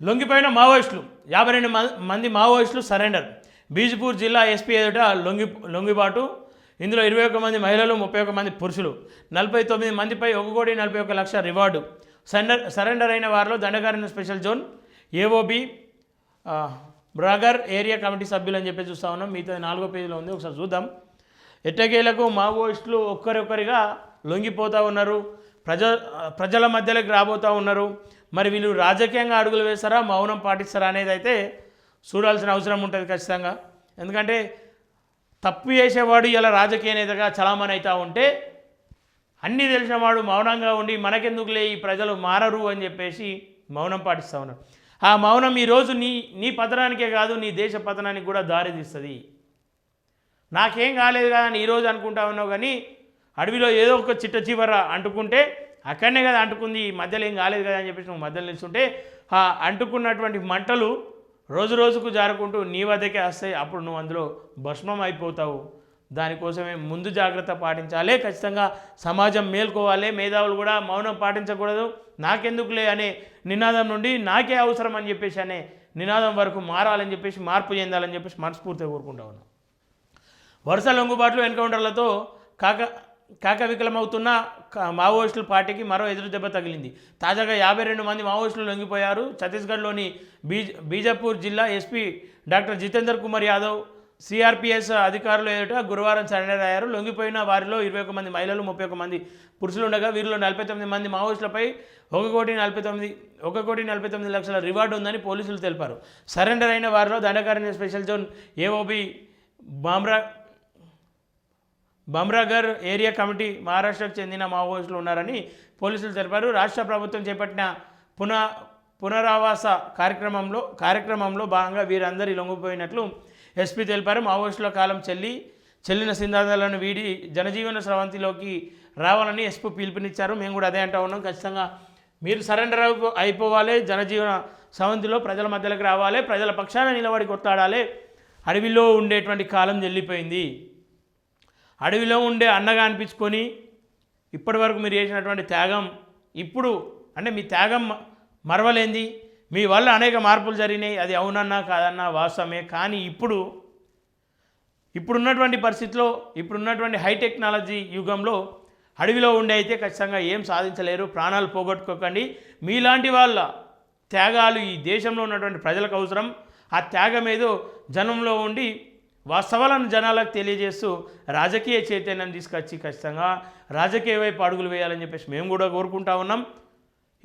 లొంగిపోయిన మావోయిస్టులు 52 మంది మావోయిస్టులు సరెండర్. బీజపూర్ జిల్లా ఎస్పీ ఎదుట లొంగిబాటు. ఇందులో 21 మంది మహిళలు, 31 మంది పురుషులు, 49 మందిపై 1,41,00,000 రివార్డు. సరెండర్ అయిన వారిలో Dandakaranya special zone AOB, Bhamragad area committee సభ్యులు అని చెప్పి చూస్తూ ఉన్నాం. మిగతా 4వ పేజీలో ఉంది, ఒకసారి చూద్దాం. ఎట్టకేలకు మావోయిస్టులు ఒక్కరొక్కరిగా లొంగిపోతూ ఉన్నారు, ప్రజల మధ్యలోకి రాబోతూ ఉన్నారు. మరి వీళ్ళు రాజకీయంగా అడుగులు వేస్తారా, మౌనం పాటిస్తారా అనేది అయితే చూడాల్సిన అవసరం ఉంటుంది ఖచ్చితంగా. ఎందుకంటే తప్పు చేసేవాడు ఇలా రాజకీయ నేతగా చలామణి అవుతూ ఉంటే అన్నీ తెలిసిన వాడు మౌనంగా ఉండి మనకెందుకులే ఈ ప్రజలు మారరు అని చెప్పేసి మౌనం పాటిస్తూ ఉన్నారు. ఆ మౌనం ఈరోజు నీ పతనానికే కాదు, నీ దేశ పతనానికి కూడా దారితీస్తుంది. నాకేం కాలేదు కదా అని ఈరోజు అనుకుంటా ఉన్నావు, కానీ అడవిలో ఏదో ఒక చిట్ట చివర అంటుకుంటే అక్కడనే కదా అంటుకుంది, మధ్యలో ఏం కాలేదు కదా అని చెప్పేసి నువ్వు మధ్యలో నిల్చుంటే ఆ అంటుకున్నటువంటి మంటలు రోజు రోజుకు జారుకుంటూ నీ వద్దకే వస్తాయి. అప్పుడు నువ్వు అందులో భస్మం అయిపోతావు. దానికోసమే ముందు జాగ్రత్త పాటించాలి. ఖచ్చితంగా సమాజం మేల్కోవాలి. మేధావులు కూడా మౌనం పాటించకూడదు. నాకెందుకులే అనే నినాదం నుండి నాకే అవసరం అని చెప్పేసి అనే నినాదం వరకు మారాలని చెప్పేసి, మార్పు చెందాలని చెప్పేసి మనస్ఫూర్తిగా కోరుకుంటా ఉన్నాం. వరుస లొంగుబాట్లు, ఎన్కౌంటర్లతో కాకవికలమవుతున్న మావోయిస్టుల పార్టీకి మరో ఎదురు దెబ్బ తగిలింది. తాజాగా 52 మంది మావోయిస్టులు లొంగిపోయారు. ఛత్తీస్గఢ్లోని బీజపూర్ జిల్లా SP doctor Jitender Kumar Yadav CRPF అధికారులు ఎదుట గురువారం సరెండర్ అయ్యారు. లొంగిపోయిన వారిలో 21 మంది మహిళలు, 31 మంది పురుషులు ఉండగా వీరిలో 49 మంది మావోయిస్టులపై 1,49,00,000 రివార్డు ఉందని పోలీసులు తెలిపారు. సరెండర్ అయిన వారిలో Dandakaranya special zone AOB, Bhamragad area committee, మహారాష్ట్రకు చెందిన మావోయిస్టులు ఉన్నారని పోలీసులు తెలిపారు. రాష్ట్ర ప్రభుత్వం చేపట్టిన పునరావాస కార్యక్రమంలో భాగంగా వీరందరి లొంగిపోయినట్లు ఎస్పీ తెలిపారు. మావోయిస్టుల కాలం చెల్లిన సిద్ధాంతాలను వీడి జనజీవన స్రవంతిలోకి రావాలని ఎస్పీ పిలుపునిచ్చారు. మేము కూడా అదే అంటూ ఉన్నాం. ఖచ్చితంగా మీరు సరెండర్ అయిపోవాలి, జనజీవన స్రవంతిలో ప్రజల మధ్యలోకి రావాలి, ప్రజల పక్షాన నిలబడి కొట్లాడాలి. అడవిలో ఉండేటువంటి కాలం చెల్లిపోయింది. అడవిలో ఉండే అన్నగా అనిపించుకొని ఇప్పటి వరకు మీరు చేసినటువంటి త్యాగం ఇప్పుడు అంటే మీ త్యాగం మరవలేంది. మీ వల్ల అనేక మార్పులు జరిగినాయి, అది అవునన్నా కాదన్నా వాస్తవమే. కానీ ఇప్పుడున్నటువంటి పరిస్థితిలో, ఇప్పుడున్నటువంటి హై టెక్నాలజీ యుగంలో అడవిలో ఉండే అయితే ఖచ్చితంగా ఏం సాధించలేరు. ప్రాణాలు పోగొట్టుకోకండి. మీలాంటి వాళ్ళ త్యాగాలు ఈ దేశంలో ఉన్నటువంటి ప్రజలకు అవసరం. ఆ త్యాగం ఏదో జనంలో ఉండి వాస్తవాలను జనాలకు తెలియజేస్తూ రాజకీయ చైతన్యం తీసుకొచ్చి ఖచ్చితంగా రాజకీయ వైపు అడుగులు వేయాలని చెప్పేసి మేము కూడా కోరుకుంటా ఉన్నాం.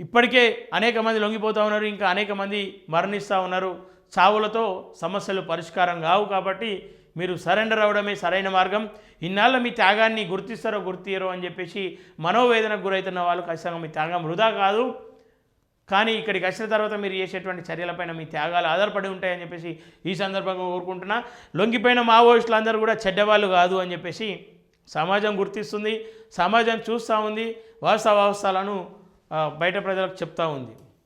ఇప్పటికే అనేక మంది లొంగిపోతూ ఉన్నారు, ఇంకా అనేక మంది మరణిస్తూ ఉన్నారు. చావులతో సమస్యలు పరిష్కారం కావు. కాబట్టి మీరు సరెండర్ అవ్వడమే సరైన మార్గం. ఇన్నాళ్ళ మీ త్యాగాన్ని గుర్తిస్తారో గుర్తియరో అని చెప్పేసి మనోవేదనకు గురవుతున్న వాళ్ళు ఖచ్చితంగా మీ త్యాగం వృధా కాదు. కానీ ఇక్కడికి వచ్చిన తర్వాత మీరు చేసేటువంటి చర్యలపైన మీ త్యాగాలు ఆధారపడి ఉంటాయని చెప్పేసి ఈ సందర్భంగా కోరుకుంటున్నా. లొంగిపోయిన మావోయిస్టులు అందరూ కూడా చెడ్డవాళ్ళు కాదు అని చెప్పేసి సమాజం గుర్తిస్తుంది, సమాజం చూస్తూ ఉంది, వాస్తవాలను బయట ప్రజలకు చెప్తూ ఉంది.